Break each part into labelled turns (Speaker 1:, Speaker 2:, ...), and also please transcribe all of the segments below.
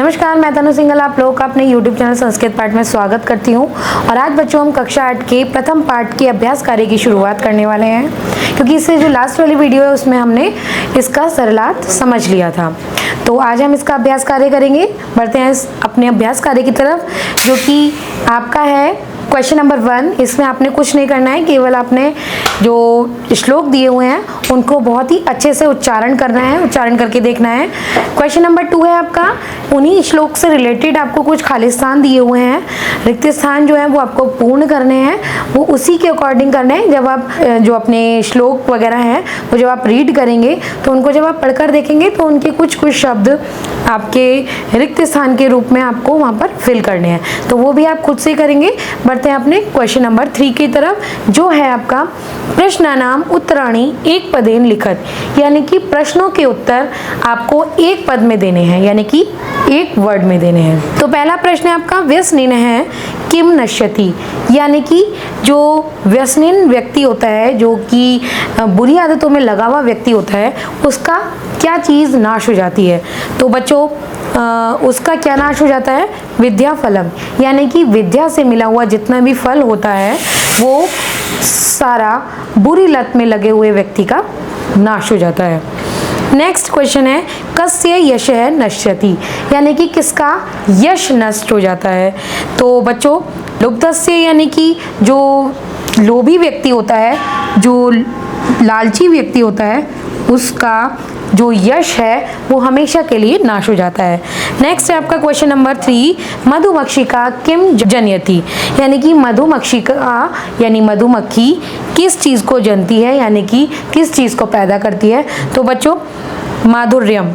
Speaker 1: नमस्कार, मैं तनु सिंघल आप लोगों का अपने YouTube चैनल संस्कृत पाठ में स्वागत करती हूँ। और आज बच्चों हम कक्षा 8 के प्रथम पाठ के अभ्यास कार्य की शुरुआत करने वाले हैं, क्योंकि इससे जो लास्ट वाली वीडियो है उसमें हमने इसका सरलार्थ समझ लिया था। तो आज हम इसका अभ्यास कार्य करेंगे। बढ़ते हैं अपने अभ्यास कार्य की तरफ, जो कि आपका है क्वेश्चन नंबर 1। इसमें आपने कुछ नहीं करना है, केवल आपने जो श्लोक दिए हुए हैं उनको बहुत ही अच्छे से उच्चारण करना है, उच्चारण करके देखना है। क्वेश्चन नंबर 2 है आपका, उन्हीं श्लोक से रिलेटेड आपको कुछ खाली स्थान दिए हुए हैं, रिक्त स्थान जो है वो आपको पूर्ण करने हैं, वो उसी के अकॉर्डिंग करने हैं। जब आप जो अपने श्लोक वगैरह हैं वो जब आप रीड करेंगे तो उनको जब आप पढ़कर देखेंगे तो उनके कुछ शब्द आपके रिक्त स्थान के रूप में आपको वहाँ पर फिल करने हैं, तो वो भी आप खुद से करेंगे। बढ़ते हैं अपने क्वेश्चन नंबर 3 की तरफ, जो है आपका प्रश्नानाम उत्तराणि एक पदेन लिखत, यानी कि प्रश्नों के उत्तर आपको एक पद में देने हैं, यानी कि एक वर्ड में देने हैं। तो पहला प्रश्न है आपका, व्यसनीन है किम नश्यति, यानी कि जो व्यसनीन व्यक्ति होता है, जो कि बुरी आदतों में लगा हुआ व्यक्ति होता है, उसका क्या चीज़ नाश हो जाती है। तो बच्चों उसका क्या नाश हो जाता है, विद्या फलम, यानी कि विद्या से मिला हुआ जितना भी फल होता है वो सारा बुरी लत में लगे हुए व्यक्ति का नाश हो जाता है। नेक्स्ट क्वेश्चन है, कस्य यशः नश्यति, यानी कि किसका यश नष्ट हो जाता है। तो बच्चों लुब्धस्य, यानी कि जो लोभी व्यक्ति होता है, जो लालची व्यक्ति होता है, उसका जो यश है वो हमेशा के लिए नाश हो जाता है। नेक्स्ट है आपका क्वेश्चन नंबर 3, मधुमक्षिका किम जनयति, यानी कि मधुमक्षिका यानी मधुमक्खी किस चीज़ को जनती है, यानी कि किस चीज़ को पैदा करती है। तो बच्चों माधुर्यम,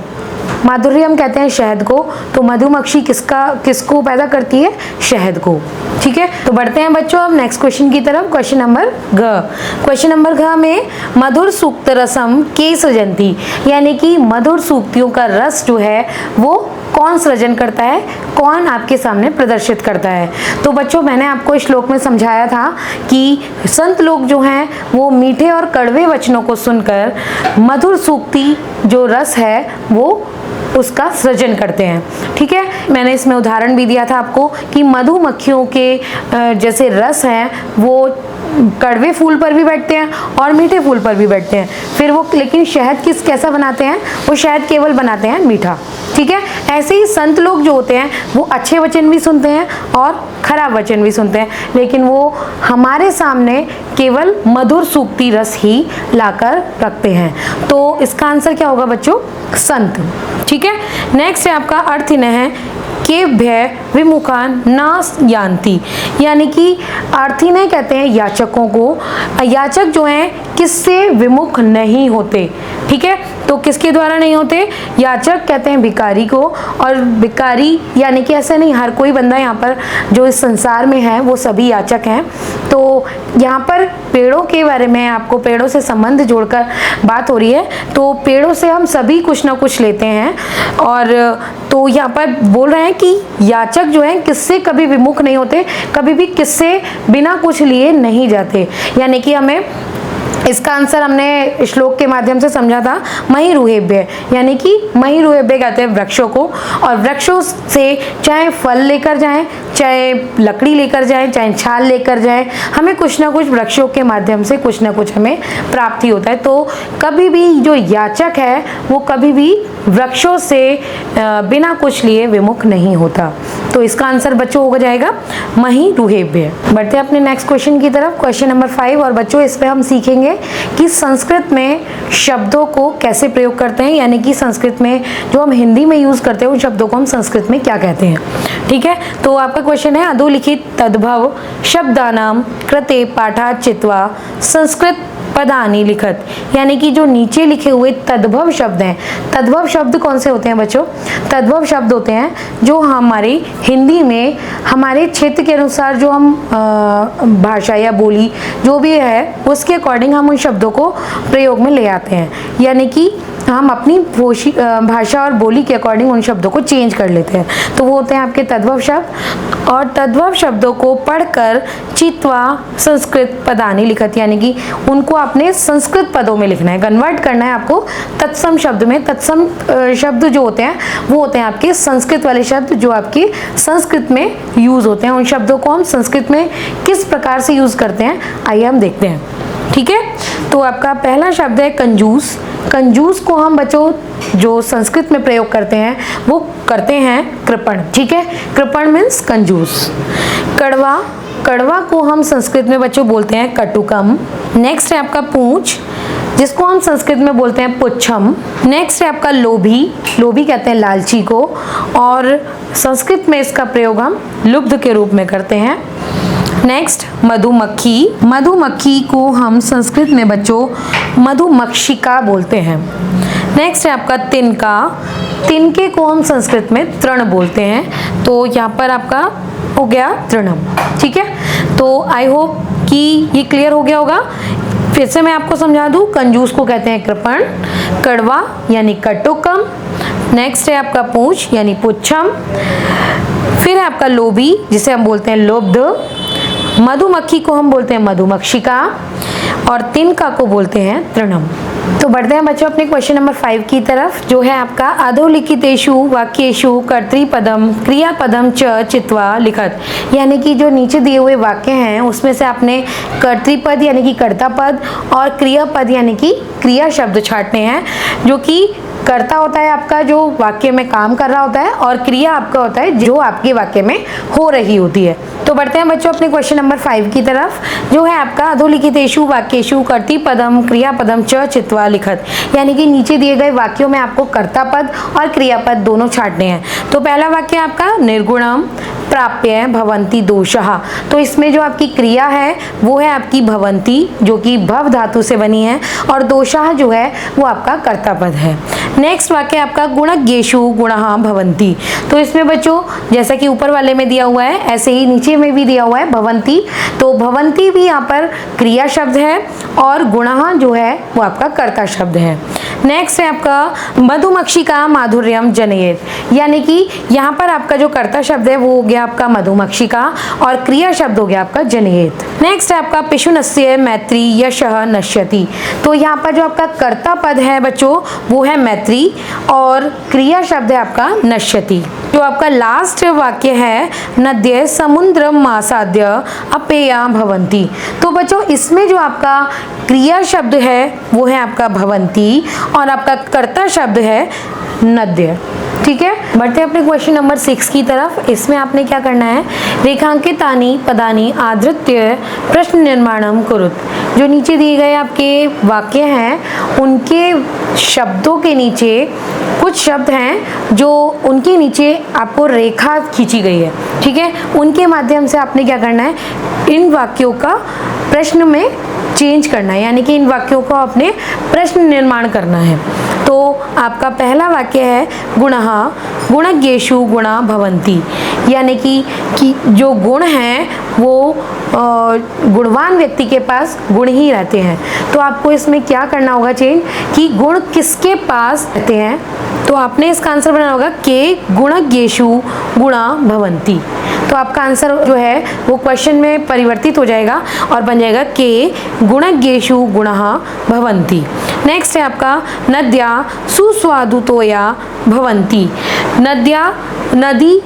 Speaker 1: माधुर्यम कहते हैं शहद को, तो मधुमक्खी किसको पैदा करती है, शहद को। ठीक है, तो बढ़ते हैं बच्चों अब नेक्स्ट क्वेश्चन की तरफ। क्वेश्चन नंबर घ, क्वेश्चन नंबर घ में मधुर सूक्त रसम के सृजंती, यानी कि मधुर सूक्तियों का रस जो है वो कौन सृजन करता है, कौन आपके सामने प्रदर्शित करता है। तो बच्चों मैंने आपको इस श्लोक में समझाया था कि संत लोग जो हैं वो मीठे और कड़वे वचनों को सुनकर मधुर सूक्ति जो रस है वो उसका सृजन करते हैं। ठीक है, मैंने इसमें उदाहरण भी दिया था आपको कि मधुमक्खियों के जैसे रस हैं वो कड़वे फूल पर भी बैठते हैं और मीठे फूल पर भी बैठते हैं, फिर वो लेकिन शहद कैसा बनाते हैं, वो शहद केवल बनाते हैं मीठा। ठीक है, ऐसे ही संत लोग जो होते हैं वो अच्छे वचन भी सुनते हैं और खराब वचन भी सुनते हैं, लेकिन वो हमारे सामने केवल मधुर सूक्ति रस ही लाकर रखते हैं। तो इसका आंसर क्या होगा बच्चों, संत। ठीक है, नेक्स्ट है आपका अर्थिनः है केभ्य विमुखान न यान्ति, यानी कि अर्थिनः कहते हैं याचकों को, याचक जो हैं किससे विमुख नहीं होते। ठीक है, तो किसके द्वारा नहीं होते, याचक कहते हैं भिखारी को, और भिखारी यानी कि ऐसा नहीं हर कोई बंदा यहाँ पर जो इस संसार में है वो सभी याचक हैं। तो यहाँ पर पेड़ों के बारे में आपको पेड़ों से संबंध जोड़कर बात हो रही है, तो पेड़ों से हम सभी कुछ ना कुछ लेते हैं, और तो यहाँ पर बोल रहे हैं कि याचक जो है किससे कभी विमुख नहीं होते, कभी भी किससे बिना कुछ लिए नहीं जाते। यानी कि हमें इसका आंसर हमने श्लोक के माध्यम से समझा था, महिरुहेभ्य, यानी कि महिरुहेभ्य कहते हैं वृक्षों को, और वृक्षों से चाहे फल लेकर जाएं, चाहे लकड़ी लेकर जाएं, चाहे छाल लेकर जाएं, हमें कुछ ना कुछ वृक्षों के माध्यम से कुछ ना कुछ हमें प्राप्ति होता है। तो कभी भी जो याचक है वो कभी भी वृक्षों से बिना कुछ लिए विमुख नहीं होता। तो इसका आंसर बच्चों हो जाएगा महिरुहेभ्य। बढ़ते हैं अपने नेक्स्ट क्वेश्चन की तरफ, क्वेश्चन नंबर 5। और बच्चों इस पे हम सीखेंगे कि संस्कृत में शब्दों को कैसे प्रयोग करते हैं, यानी कि संस्कृत में जो हम हिंदी में यूज करते हैं उन शब्दों को हम संस्कृत में क्या कहते हैं। ठीक है, तो आपका क्वेश्चन है, अधोलिखित तद्भव शब्दानाम कृते पाठात् चित्वा संस्कृत पदानि लिखत, यानी कि जो नीचे लिखे हुए तद्भव शब्द हैं, तद्भव शब्द कौन से होते हैं बच्चों, तद्भव शब्द होते हैं जो हमारी हिंदी में हमारे क्षेत्र के अनुसार जो हम भाषा या बोली जो भी है उसके अकॉर्डिंग हम उन शब्दों को प्रयोग में ले आते हैं। यानी कि हम अपनी भाषा और बोली के अकॉर्डिंग उन शब्दों को चेंज कर लेते हैं। तो वो होते हैं आपके तद्भव शब्द, और तद्भव शब्दों को पढ़कर चित्वा संस्कृत पदानी लिखत, यानी कि उनको अपने संस्कृत पदों में लिखना है, कन्वर्ट करना है आपको तत्सम शब्द में। तत्सम शब्द जो होते हैं वो होते हैं आपके संस्कृत वाले शब्द जो आपके संस्कृत में यूज होते हैं। उन शब्दों को हम संस्कृत में किस प्रकार से यूज करते हैं आइए हम देखते हैं, ठीक है। तो आपका पहला शब्द है कंजूस। कंजूस को हम बच्चों जो संस्कृत में प्रयोग करते हैं वो करते हैं कृपण, ठीक है। कृपण मीन्स कंजूस। कड़वा, कड़वा को हम संस्कृत में बच्चों बोलते हैं कटुकम। नेक्स्ट है आपका पूंछ, जिसको हम संस्कृत में बोलते हैं पुच्छम। नेक्स्ट है आपका लोभी, लोभी कहते हैं लालची को, और संस्कृत में इसका प्रयोग हम लुब्ध के रूप में करते हैं। नेक्स्ट मधुमक्खी, मधुमक्खी को हम संस्कृत में बच्चों मधुमक्षिका बोलते हैं। नेक्स्ट है आपका तिनका, तिनके को हम संस्कृत में तृण बोलते हैं। तो यहाँ पर आपका हो गया तृणम, ठीक है। तो आई होप कि ये क्लियर हो गया होगा। फिर से मैं आपको समझा दूं, कंजूस को कहते हैं कृपण, कड़वा यानी कटुकम, नेक्स्ट है आपका पूंछ यानी पुच्छम, फिर है आपका लोभी जिसे हम बोलते हैं लुब्ध, मधुमक्खी को हम बोलते हैं मधुमक्षिका, और तिनका को बोलते हैं तृणम। तो बढ़ते हैं बच्चों अपने क्वेश्चन नंबर 5 की तरफ, जो है आपका अधोलिखितेषु वाक्येषु कर्तृपदम क्रियापदम च चित्वा लिखत, यानी कि जो नीचे दिए हुए वाक्य हैं उसमें से आपने कर्तृपद यानी कि कर्ता पद और क्रियापद यानी कि क्रिया शब्द छांटने हैं। जो कि कर्ता होता है आपका जो वाक्य में काम कर रहा होता है, और क्रिया आपका होता है जो आपके वाक्य में हो रही होती है। तो बढ़ते हैं बच्चों अपने क्वेश्चन नंबर 5 की तरफ, जो है आपका अधोलिखितेषु वाक्येषु कर्तृपदम क्रियापदम च चित्वा लिखत, यानी कि नीचे दिए गए वाक्यों में आपको कर्ता पद और क्रियापद दोनों छांटने हैं। तो पहला वाक्य आपका निर्गुणम प्राप्य भवंती दोषः, तो इसमें जो आपकी क्रिया है वो है आपकी भवंती जो कि भव धातु से बनी है, और दोषः जो है वो आपका कर्ता पद है। नेक्स्ट वाक्य आपका गुणज्ञेषु गुणः भवन्ति, तो इसमें बच्चों जैसा कि ऊपर वाले में दिया हुआ है ऐसे ही नीचे में भी दिया हुआ है भवन्ति, तो भवन्ति भी यहाँ पर क्रिया शब्द है और गुणः जो है वो आपका कर्ता शब्द है। नेक्स्ट है आपका मधुमक्षिका माधुर्यम जनयेत, यानी कि यहाँ पर आपका जो कर्ता शब्द है वो हो गया आपका मधुमक्षिका और क्रिया शब्द हो गया आपका जनयेत। नेक्स्ट है आपका पिशुनस्य मैत्री यशः नश्यति, तो यहाँ पर जो आपका कर्ता पद है बच्चों वो है मैत्री और क्रिया शब्द है आपका नश्यति। जो आपका लास्ट वाक्य है नद्य समुद्रम आसाद्य अपेया भवन्ति, तो बच्चों इसमें जो आपका क्रिया शब्द है वो है आपका भवन्ति और आपका कर्ता शब्द है नद्य, ठीक है। बढ़ते हैं अपने क्वेश्चन नंबर 6 की तरफ। इसमें आपने क्या करना है, रेखांकितानि पदानि आधृत्य प्रश्न निर्माणम कुरुत, जो नीचे दिए गए आपके वाक्य हैं उनके शब्दों के नीचे कुछ शब्द हैं जो उनके नीचे आपको रेखा खींची गई है, ठीक है। उनके माध्यम से आपने क्या करना है, इन वाक्यों का प्रश्न में चेंज करना है, यानी कि इन वाक्यों को अपने प्रश्न निर्माण करना है। तो आपका पहला वाक्य है गुणः गुणज्ञेषु गुणा भवन्ति, यानी कि जो गुण हैं वो गुणवान व्यक्ति के पास गुण ही रहते हैं। तो आपको इसमें क्या करना होगा चेंज, कि गुण किसके पास रहते हैं, तो आपने इसका आंसर बनाना होगा के गुणज्ञेषु गुणा भवन्ति। तो आपका आंसर जो है वो क्वेश्चन में परिवर्तित हो जाएगा और बन जाएगा के गुणज्ञेषु गुणः भवन्ति। नेक्स्ट है आपका नद्या सुस्वादुतोया भवन्ति, नद्या नदी,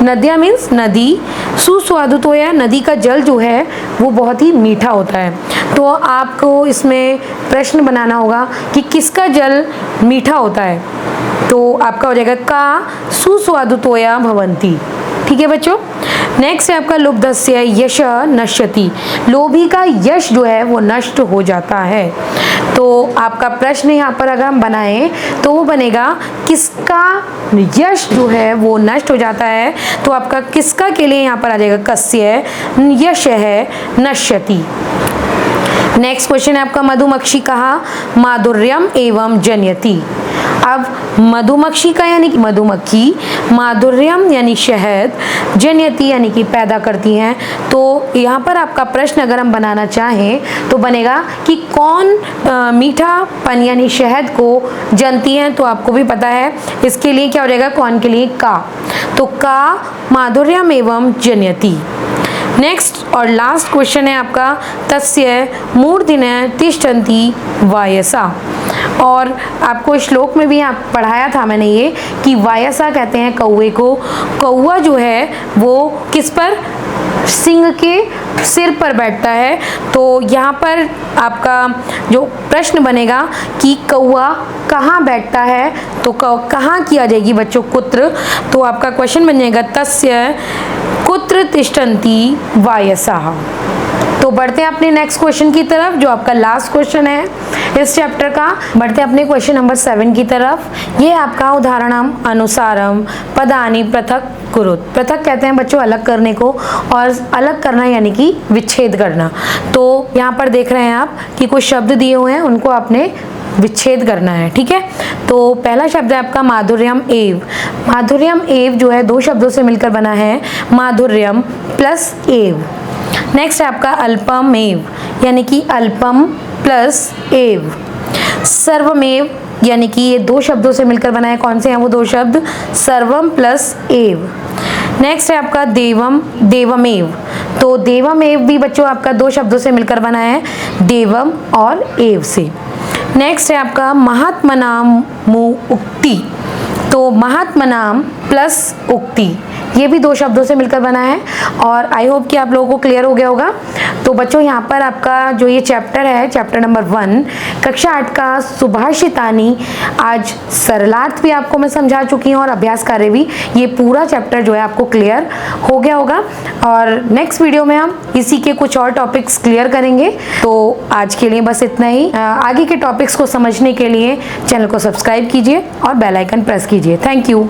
Speaker 1: नद्या मीन्स नदी, सुस्वादुतोया नदी का जल जो है वो बहुत ही मीठा होता है। तो आपको इसमें प्रश्न बनाना होगा कि किसका जल मीठा होता है, तो आपका हो जाएगा का सुस्वादुतोया भवन्ति, ठीक है बच्चों। नेक्स्ट है आपका लुब्धस्य यश नश्यति, लोभी का यश जो है वो नष्ट हो जाता है। तो आपका प्रश्न यहाँ पर अगर हम बनाएं तो वो बनेगा किसका यश जो है वो नष्ट हो जाता है, तो आपका किसका के लिए यहाँ पर आ जाएगा कस्य यश है नश्यति। नेक्स्ट क्वेश्चन है आपका मधुमक्षिका माधुर्यम एवं जनयति, अब मधुमक्खी का यानी कि मधुमक्खी, माधुर्यम यानी शहद, जनयति यानी कि पैदा करती हैं। तो यहाँ पर आपका प्रश्न अगर हम बनाना चाहें तो बनेगा कि कौन मीठापन यानी शहद को जनती हैं, तो आपको भी पता है इसके लिए क्या हो जाएगा, कौन के लिए का, तो का माधुर्यम एवं जनयति। नेक्स्ट और लास्ट क्वेश्चन है आपका तस्य मूर्धन्य तिष्ठन्ति वायसा। और आपको श्लोक में भी आप पढ़ाया था मैंने ये कि वायसा कहते हैं कौवे को। कौवा जो है वो किस पर, सिंह के सिर पर बैठता है। तो यहाँ पर आपका जो प्रश्न बनेगा कि कौवा कहाँ बैठता है, तो कहाँ की आ जाएगी बच्चों, कुत्र। तो आपका क्वेश्चन बन जाएगा तस्य कुत्र तिष्ठन्ति वायसाः। तो बढ़ते हैं अपने नेक्स्ट क्वेश्चन की तरफ जो आपका लास्ट क्वेश्चन है इस चैप्टर का। बढ़ते हैं अपने क्वेश्चन नंबर 7 की तरफ। ये आपका उदाहरणम अनुसारम पदानि पृथक कुरुत। पृथक कहते हैं बच्चों अलग करने को, और अलग करना यानी कि विच्छेद करना। तो यहाँ पर देख रहे हैं आप कि कुछ शब्द दिए हुए हैं, उनको आपने विच्छेद करना है, ठीक है। तो पहला शब्द है आपका माधुर्यम एव। माधुर्यम एव जो है दो शब्दों से मिलकर बना है, माधुर्यम प्लस एव। नेक्स्ट है आपका अल्पमेव यानी कि अल्पम प्लस एव। सर्वमेव यानी कि ये दो शब्दों से मिलकर बना है, कौन से हैं वो दो शब्द, सर्वम प्लस एव। नेक्स्ट है आपका देवम देवमेव। तो देवमेव भी बच्चों आपका दो शब्दों से मिलकर बना है, देवम और एव से। नेक्स्ट है आपका महात्मनाम उक्ति। तो महात्मनाम प्लस उक्ति ये भी दो शब्दों से मिलकर बना है, और आई होप कि आप लोगों को क्लियर हो गया होगा। तो बच्चों यहाँ पर आपका जो ये चैप्टर है, चैप्टर नंबर 1 कक्षा 8 का सुभाषितानि, आज सरलार्थ भी आपको मैं समझा चुकी हूँ और अभ्यास कार्य भी। ये पूरा चैप्टर जो है आपको क्लियर हो गया होगा, और नेक्स्ट वीडियो में हम इसी के कुछ और टॉपिक्स क्लियर करेंगे। तो आज के लिए बस इतना ही। आगे के टॉपिक्स को समझने के लिए चैनल को सब्सक्राइब कीजिए और बेल आइकन प्रेस कीजिए। Thank you.